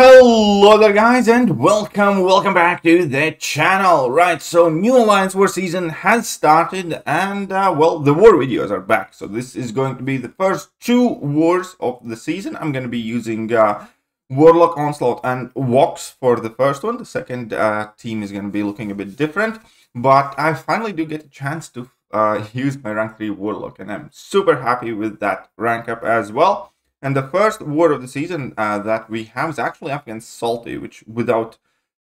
Hello there guys and welcome back to the channel. Right, so new Alliance War season has started and well, the war videos are back. So this is going to be the first two wars of the season. I'm going to be using Warlock, Onslaught and Vox for the first one. The second team is going to be looking a bit different, but I finally do get a chance to use my rank 3 Warlock and I'm super happy with that rank up as well. And the first war of the season that we have is actually up against Salty, which without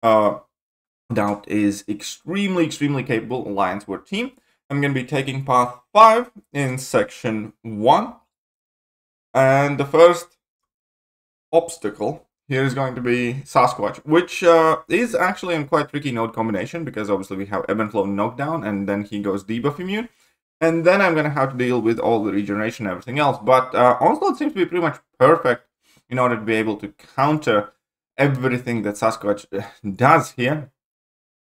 doubt is extremely capable Alliance War team. I'm going to be taking path 5 in section 1. And the first obstacle here is going to be Sasquatch, which is actually a quite tricky node combination because obviously we have Ebb and Flow knockdown and then he goes debuff immune. And then I'm going to have to deal with all the regeneration and everything else. But Onslaught seems to be pretty much perfect in order to be able to counter everything that Sasquatch does here.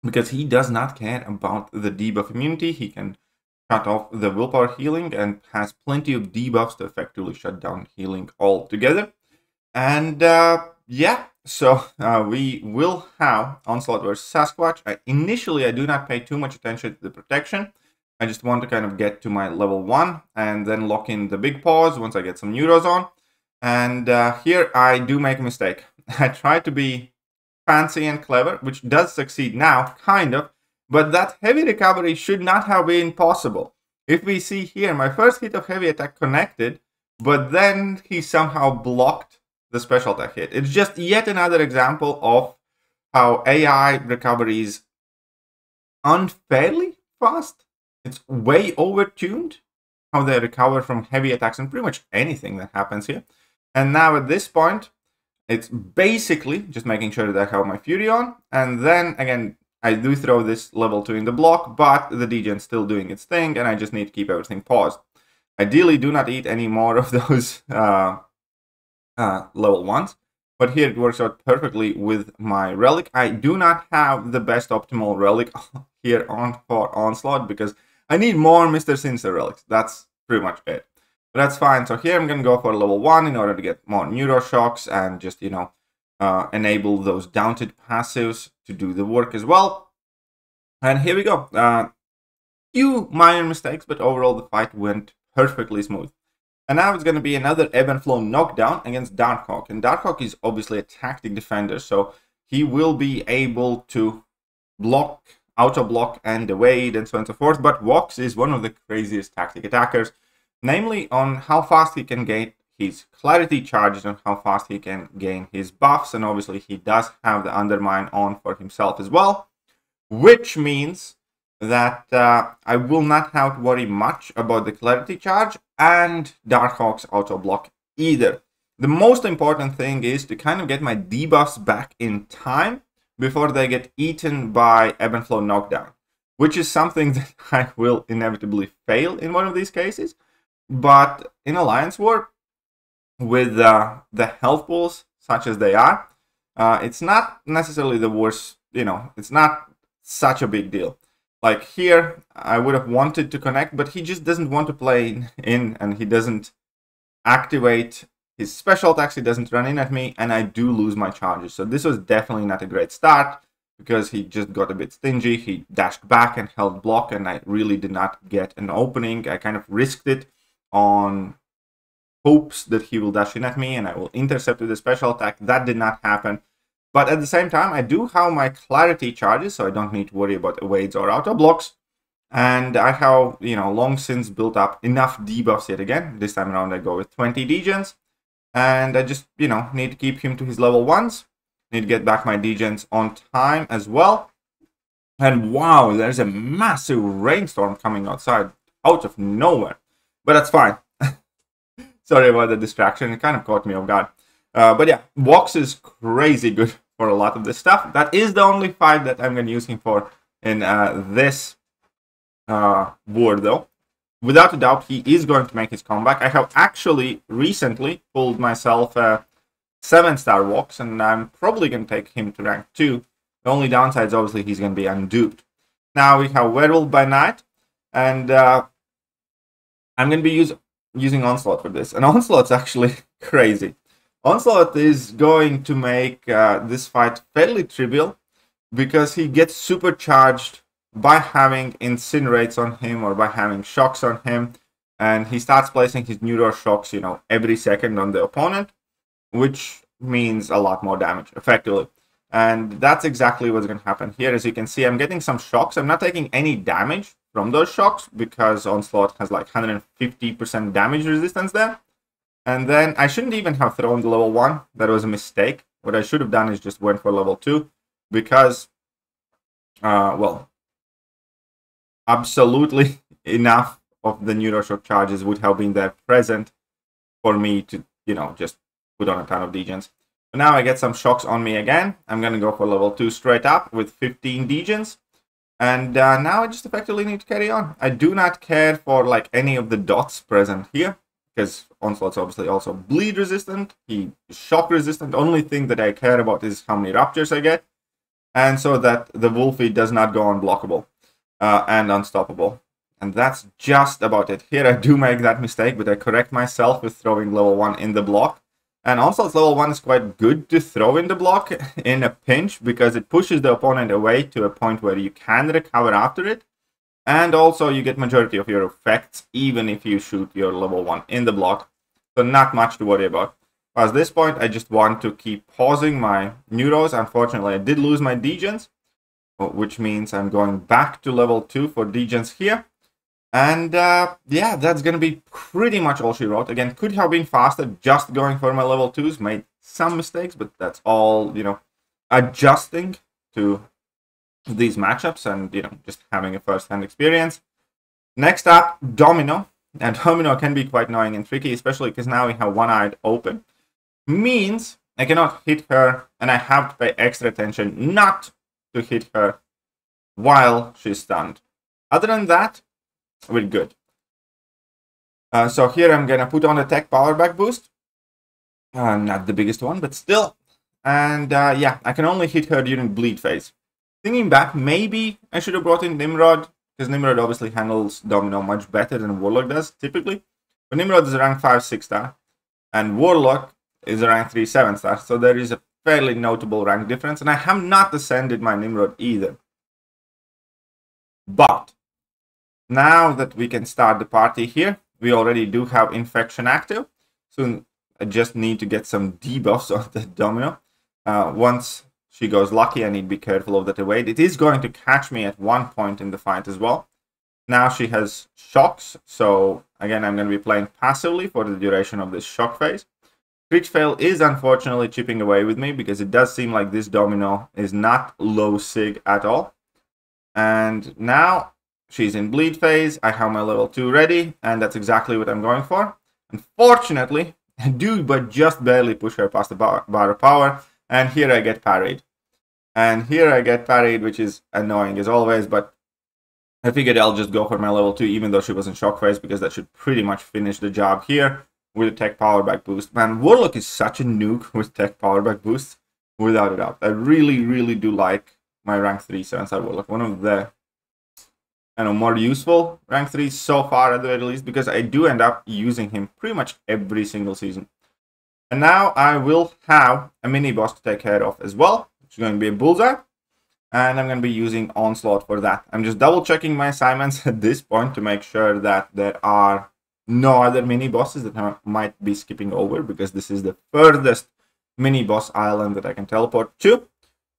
Because he does not care about the debuff immunity. He can cut off the willpower healing and has plenty of debuffs to effectively shut down healing altogether. And yeah, so we will have Onslaught versus Sasquatch. Initially, I do not pay too much attention to the protection. I just want to kind of get to my level 1 and then lock in the big pause once I get some neuros on. And here I do make a mistake. I try to be fancy and clever, which does succeed now, kind of. But that heavy recovery should not have been possible. If we see here, my first hit of heavy attack connected, but then he somehow blocked the special attack hit. It's just yet another example of how AI recoveries unfairly fast. It's way overtuned how they recover from heavy attacks and pretty much anything that happens here. And now at this point, it's basically just making sure that I have my Fury on. And then again, I do throw this level 2 in the block, but the degen's still doing its thing and I just need to keep everything paused. Ideally, do not eat any more of those level 1s. But here it works out perfectly with my relic. I do not have the best optimal relic here on for Onslaught because I need more Mr. Sinister relics. That's pretty much it. But that's fine. So here I'm going to go for level 1 in order to get more neuroshocks and just, you know, enable those daunted passives to do the work as well. And here we go. Few minor mistakes, but overall the fight went perfectly smooth. And now it's going to be another Ebb and Flow knockdown against Darkhawk. And Darkhawk is obviously a tactic defender, so he will be able to block, auto-block, and evade, and so on and so forth. But Vox is one of the craziest tactic attackers, namely on how fast he can gain his clarity charges and how fast he can gain his buffs. And obviously he does have the Undermine on for himself as well, which means that I will not have to worry much about the clarity charge and Darkhawk's auto block either. The most important thing is to kind of get my debuffs back in time before they get eaten by Ebb and Flow knockdown, which is something that I will inevitably fail in one of these cases. But in Alliance War, with the health pools such as they are, it's not necessarily the worst, you know, it's not such a big deal. Like here, I would have wanted to connect, but he just doesn't want to play in, and he doesn't activate his special attacks, he doesn't run in at me, and I do lose my charges. So this was definitely not a great start, because he just got a bit stingy. He dashed back and held block, and I really did not get an opening. I kind of risked it on hopes that he will dash in at me, and I will intercept with a special attack. That did not happen. But at the same time, I do have my clarity charges, so I don't need to worry about evades or auto blocks. And I have, you know, long since built up enough debuffs yet again. This time around, I go with 20 degens. And I just, you know, need to keep him to his level 1s. Need to get back my degens on time as well. And wow, there's a massive rainstorm coming outside out of nowhere. But that's fine. Sorry about the distraction. It kind of caught me off guard. But yeah, Vox is crazy good for a lot of this stuff. That is the only fight that I'm going to use him for in this war, though. Without a doubt, he is going to make his comeback. I have actually recently pulled myself a 7-star Vox, and I'm probably going to take him to rank 2. The only downside is obviously he's going to be unduped. Now we have Werewolf by Night, and I'm going to be using Onslaught for this. And Onslaught's actually crazy. Onslaught is going to make this fight fairly trivial because he gets supercharged by having incinerates on him or by having shocks on him, and he starts placing his neutral shocks, you know, every second on the opponent, which means a lot more damage effectively. And that's exactly what's going to happen here. As you can see, I'm getting some shocks. I'm not taking any damage from those shocks because Onslaught has like 150% damage resistance there. And then I shouldn't even have thrown the level 1. That was a mistake. What I should have done is just went for level 2 because, well, absolutely enough of the neuroshock charges would have been there present for me to, you know, just put on a ton of degens. So now I get some shocks on me again. I'm going to go for level 2 straight up with 15 degens. And now I just effectively need to carry on. I do not care for like any of the dots present here, because Onslaught's obviously also bleed resistant. He is shock resistant. Only thing that I care about is how many ruptures I get. And so that the Wolfie does not go unblockable and unstoppable. And that's just about it. Here I do make that mistake, but I correct myself with throwing level 1 in the block. And Onslaught's level 1 is quite good to throw in the block in a pinch because it pushes the opponent away to a point where you can recover after it. And also you get majority of your effects even if you shoot your level 1 in the block. So not much to worry about. At this point I just want to keep pausing my neuros. Unfortunately I did lose my degens, which means I'm going back to level 2 for degens here. And yeah, that's going to be pretty much all she wrote. Again, could have been faster just going for my level 2s. Made some mistakes, but that's all, you know, adjusting to these matchups and, you know, just having a first-hand experience. Next up, Domino. And Domino can be quite annoying and tricky, especially because now we have one-eyed open. Means I cannot hit her, and I have to pay extra attention not to hit her while she's stunned. Other than that, we're good. So here I'm gonna put on a tech power back boost. Not the biggest one, but still. And yeah, I can only hit her during bleed phase. Thinking back, maybe I should have brought in Nimrod, because Nimrod obviously handles Domino much better than Warlock does, typically. But Nimrod is a rank 5 6-star, and Warlock is a rank 3 7-star, so there is a fairly notable rank difference, and I have not ascended my Nimrod either. But now that we can start the party here, we already do have Infection active. So I just need to get some debuffs on the Domino. Once she goes lucky, I need to be careful of that evade. It is going to catch me at one point in the fight as well. Now she has shocks. So again, I'm going to be playing passively for the duration of this shock phase. Crit fail is unfortunately chipping away with me because it does seem like this Domino is not low sig at all. And now she's in bleed phase. I have my level 2 ready, and that's exactly what I'm going for. Unfortunately, I do but just barely push her past the bar of power, and here I get parried. And here I get parried, which is annoying as always, but I figured I'll just go for my level 2, even though she was in shock phase, because that should pretty much finish the job here with a tech power back boost. Man, Warlock is such a nuke with tech power back boosts, without a doubt. I really do like my rank 3 7-star Warlock. One of the more useful rank 3 so far at the very least, because I do end up using him pretty much every single season. And now I will have a mini boss to take care of as well, which is going to be a bullseye, and I'm going to be using Onslaught for that. I'm just double checking my assignments at this point to make sure that there are no other mini bosses that I might be skipping over, because this is the furthest mini boss island that I can teleport to.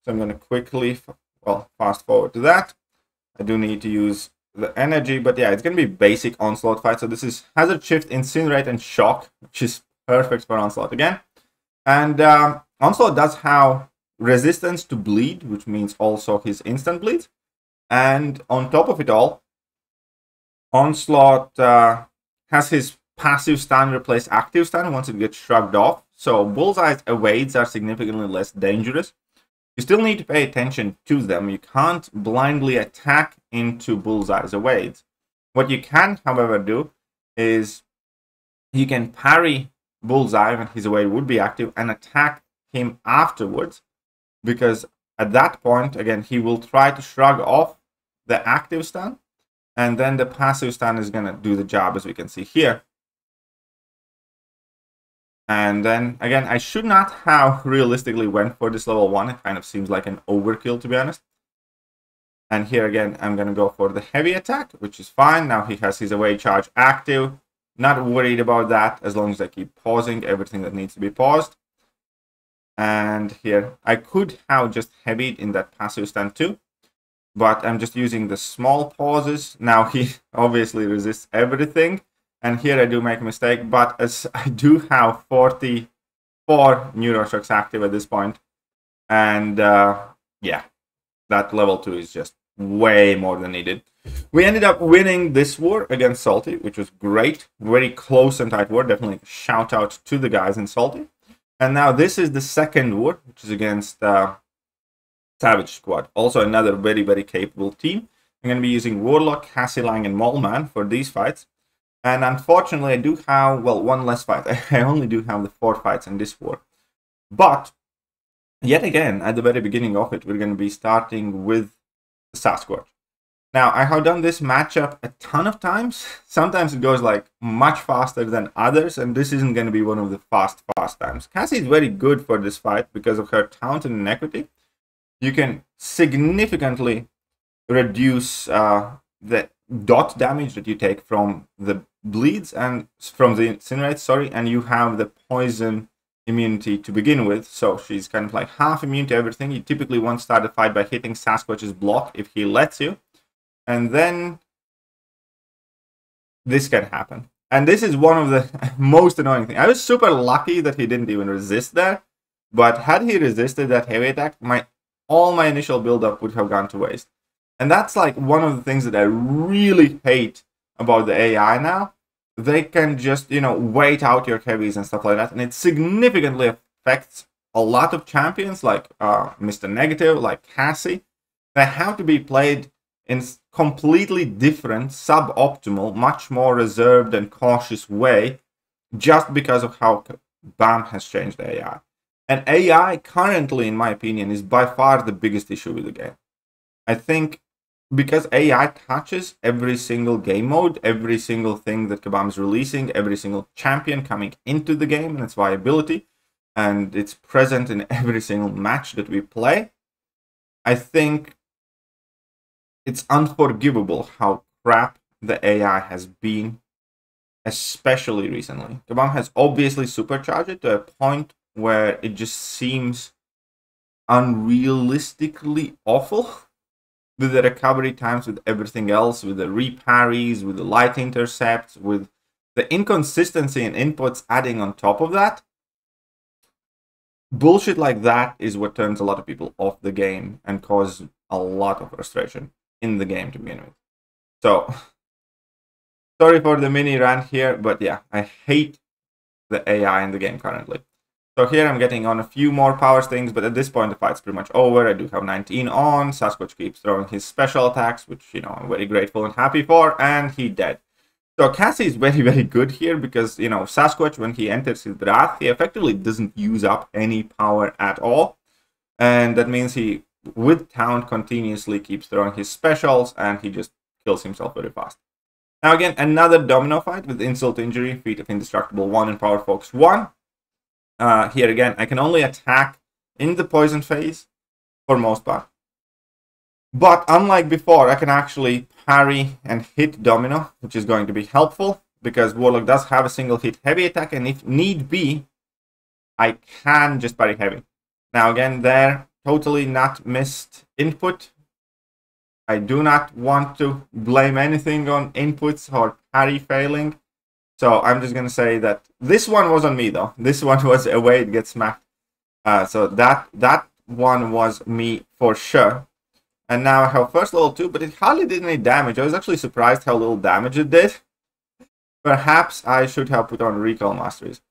So I'm going to quickly, well, fast forward to that. I do need to use the energy, but yeah, it's going to be basic Onslaught fight. So this is Hazard Shift, Incinerate, and Shock, which is perfect for Onslaught again. And Onslaught does have resistance to bleed, which means also his instant bleed. And on top of it all, Onslaught has his passive stun replace active stun once it gets shrugged off. So Bullseye's evades are significantly less dangerous. You still need to pay attention to them. You can't blindly attack into Bullseye's evades. What you can, however, do is you can parry Bullseye when his evade would be active and attack him afterwards, because at that point, again, he will try to shrug off the active stun, and then the passive stun is going to do the job, as we can see here. And then, again, I should not have realistically went for this level 1. It kind of seems like an overkill, to be honest. And here, again, I'm going to go for the heavy attack, which is fine. Now he has his away charge active. Not worried about that, as long as I keep pausing everything that needs to be paused. And here, I could have just heavied in that passive stand too. But I'm just using the small pauses. Now he obviously resists everything. And here I do make a mistake, but as I do have 44 neuroshocks active at this point, and yeah, that level 2 is just way more than needed. We ended up winning this war against Salty, which was great. Very close and tight war. Definitely shout out to the guys in Salty. And now this is the second war, which is against Savage Squad. Also another very, very capable team. I'm going to be using Warlock, Cassie Lang, and Mallman for these fights. And unfortunately, I do have, well, one less fight. I only do have the 4 fights in this war. But, yet again, at the very beginning of it, we're going to be starting with the Sasquatch. Now, I have done this matchup a ton of times. Sometimes it goes, like, much faster than others, and this isn't going to be one of the fast times. Cassie is very good for this fight because of her Taunt and Inequity. You can significantly reduce the dot damage that you take from the bleeds and from the incinerates, sorry, and you have the poison immunity to begin with, so she's kind of like half immune to everything. You typically won't start the fight by hitting Sasquatch's block if he lets you, and then this can happen. And this is one of the most annoying things. I was super lucky that he didn't even resist that, but had he resisted that heavy attack, all my initial build-up would have gone to waste. And that's like one of the things that I really hate about the AI now. They can just, you know, wait out your heavies and stuff like that. And it significantly affects a lot of champions like Mr. Negative, like Cassie. They have to be played in completely different, suboptimal, much more reserved and cautious way just because of how BAM has changed the AI. And AI currently, in my opinion, is by far the biggest issue with the game. I think because AI touches every single game mode, every single thing that Kabam is releasing, every single champion coming into the game and its viability, and it's present in every single match that we play, I think it's unforgivable how crap the AI has been, especially recently. Kabam has obviously supercharged it to a point where it just seems unrealistically awful. With the recovery times, with everything else, with the reparries, with the light intercepts, with the inconsistency in inputs adding on top of that. Bullshit like that is what turns a lot of people off the game and causes a lot of frustration in the game to begin with. So, sorry for the mini rant here, but yeah, I hate the AI in the game currently. So here I'm getting on a few more power stings, but at this point the fight's pretty much over. I do have 19 on. Sasquatch keeps throwing his special attacks, which, you know, I'm very grateful and happy for, and he dead. So Cassie is very, very good here because, you know, Sasquatch, when he enters his wrath, he effectively doesn't use up any power at all. And that means he, with Taunt, continuously keeps throwing his specials, and he just kills himself very fast. Now again, another domino fight with Insult Injury, Feat of Indestructible 1 and Power Focus 1. Here again, I can only attack in the poison phase for most part. But unlike before, I can actually parry and hit Domino, which is going to be helpful because Warlock does have a single hit heavy attack, and if need be, I can just parry heavy. Now again, there, totally not missed input. I do not want to blame anything on inputs or parry failing. So I'm just going to say that this one was on me, though. This one was a way it gets smacked. So that one was me for sure. And now I have first level 2, but it hardly did any damage. I was actually surprised how little damage it did. Perhaps I should have put on Recall Masteries.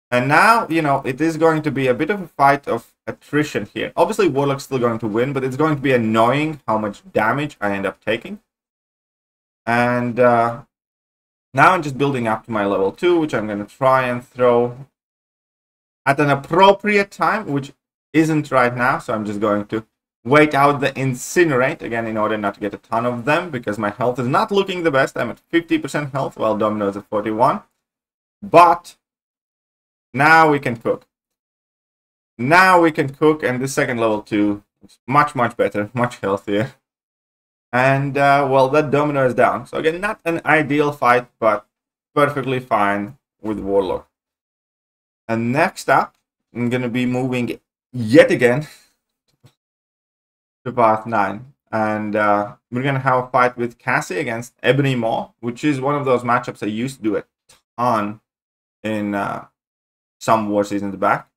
And now, you know, it is going to be a bit of a fight of attrition here. Obviously, Warlock's still going to win, but it's going to be annoying how much damage I end up taking. And now I'm just building up to my level 2, which I'm going to try and throw at an appropriate time, which isn't right now. So I'm just going to wait out the Incinerate, again, in order not to get a ton of them, because my health is not looking the best. I'm at 50% health, while Domino is at 41. But Now we can cook. Now we can cook, and this second level 2 is much, much better, much healthier. And, well, that domino is down. So again, not an ideal fight, but perfectly fine with Warlock. And next up, I'm going to be moving yet again to path 9. And we're going to have a fight with Cassie against Ebony Maw, which is one of those matchups I used to do a ton in some war seasons back.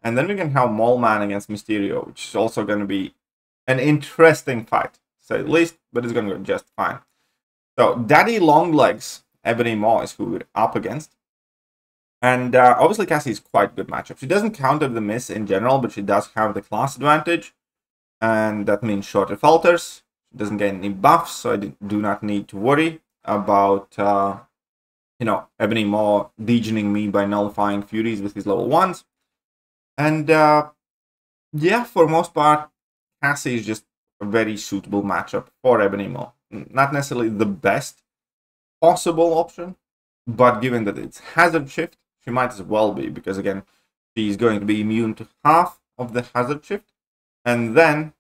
And then we're going to have Mole Man against Mysterio, which is also going to be an interesting fight, to say the least, but it's going to go just fine. So Daddy Longlegs, Ebony Maw is who we're up against. And obviously Cassie is quite a good matchup. She doesn't counter the miss in general, but she does have the class advantage. And that means shorter falters. She doesn't get any buffs, so I do not need to worry about, you know, Ebony Maw degening me by nullifying Furies with his level 1s. And yeah, for most part, Cassie is just a very suitable matchup for Ebony Maw. Not necessarily the best possible option, but given that it's hazard shift, she might as well be, because again, she's going to be immune to half of the hazard shift. And then,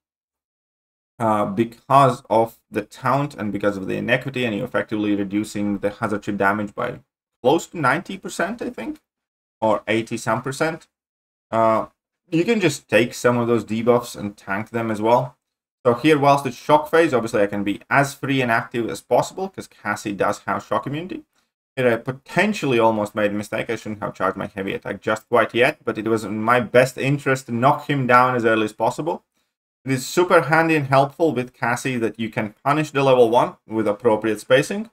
because of the taunt and because of the inequity, and you're effectively reducing the hazard shift damage by close to 90%, I think, or 80-some percent. You can just take some of those debuffs and tank them as well. So here, whilst it's shock phase, obviously I can be as free and active as possible, because Cassie does have shock immunity. Here I potentially almost made a mistake. I shouldn't have charged my heavy attack just quite yet, but it was in my best interest to knock him down as early as possible. It is super handy and helpful with Cassie that you can punish the level 1 with appropriate spacing.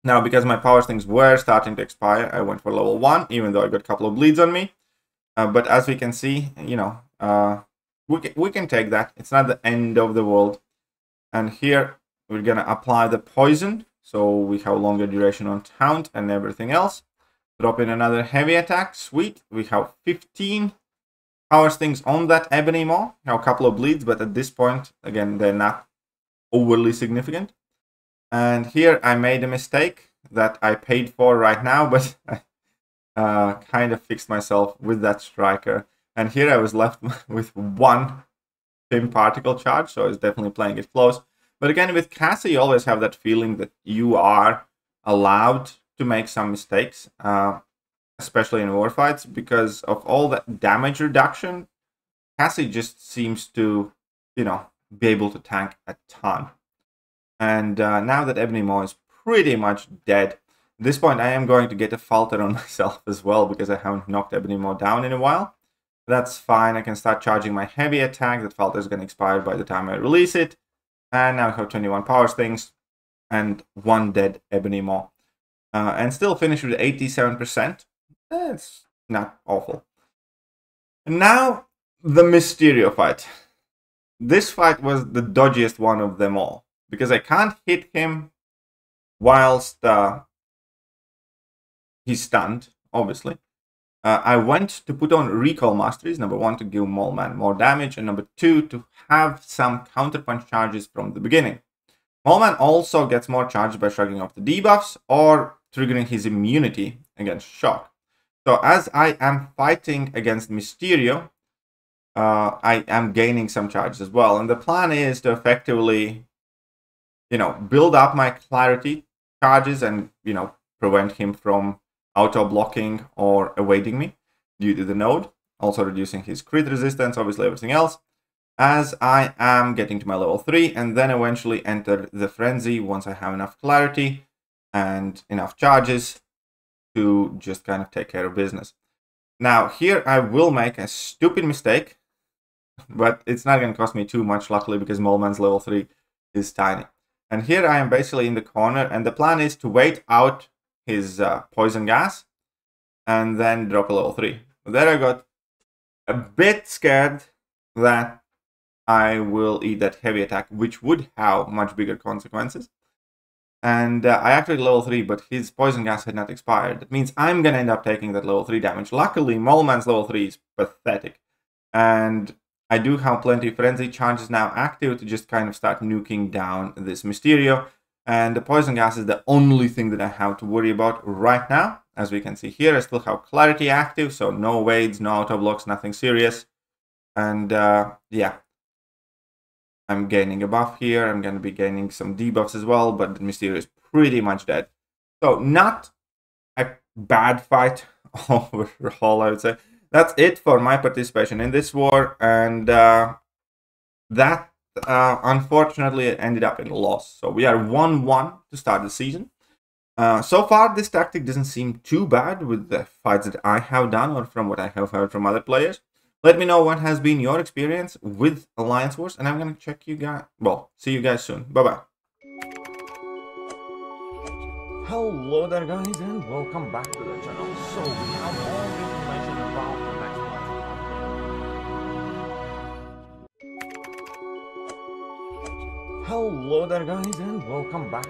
Now, because my power things were starting to expire, I went for level 1, even though I got a couple of bleeds on me. But as we can see, you know, we can take that. It's not the end of the world. And here we're going to apply the poison. So we have longer duration on taunt and everything else. Drop in another heavy attack. Sweet. We have 15 power stings on that Ebony Maw. We have a couple of bleeds, but at this point, again, they're not overly significant. And here I made a mistake that I paid for right now, but kind of fixed myself with that striker. And here I was left with 1 Pim particle charge, so I was definitely playing it close. But again, with Cassie, you always have that feeling that you are allowed to make some mistakes, especially in war fights, because of all that damage reduction. Cassie just seems to, you know, be able to tank a ton. And now that Ebony Maw is pretty much dead, at this point I am going to get a falter on myself as well, because I haven't knocked Ebony Maw down in a while. That's fine. I can start charging my heavy attack. That falter is going to expire by the time I release it. And now I have 21 power stings and 1 dead Ebony Maw. And still finish with 87%. It's not awful. And now, the Mysterio fight. This fight was the dodgiest one of them all, because I can't hit him whilst he's stunned, obviously. I went to put on Recall Masteries, number 1 to give Mole Man more damage, and number 2 to have some counterpunch charges from the beginning. Mole Man also gets more charges by shrugging off the debuffs or triggering his immunity against shock. So as I am fighting against Mysterio, I am gaining some charges as well. And the plan is to effectively, you know, build up my clarity charges and, you know, prevent him from auto-blocking or evading me due to the node, also reducing his crit resistance, obviously everything else, as I am getting to my level 3, and then eventually enter the frenzy once I have enough clarity and enough charges to just kind of take care of business. Now, here I will make a stupid mistake, but it's not going to cost me too much, luckily, because Mole Man's level 3 is tiny. And here I am basically in the corner, and the plan is to wait out his poison gas and then drop a level 3. There I got a bit scared that I will eat that heavy attack, which would have much bigger consequences. And I activated level 3, but his poison gas had not expired. That means I'm going to end up taking that level 3 damage. Luckily, Mole Man's level 3 is pathetic. And I do have plenty of frenzy charges now active to just kind of start nuking down this Mysterio. And the poison gas is the only thing that I have to worry about right now. as we can see here, I still have clarity active, so no wades, no auto blocks, nothing serious. And yeah, I'm gaining a buff here. I'm going to be gaining some debuffs as well, but the Mysterio is pretty much dead. So not a bad fight overall, I would say. That's it for my participation in this war, and that unfortunately ended up in a loss. So we are 1-1 to start the season. So far, this tactic doesn't seem too bad with the fights that I have done or from what I have heard from other players. Let me know what has been your experience with Alliance Wars, and I'm going to check you guys. Well, see you guys soon. Bye-bye. Hello there, guys, and welcome back to the channel. So we have all the information about the next one. Hello there, guys, and welcome back.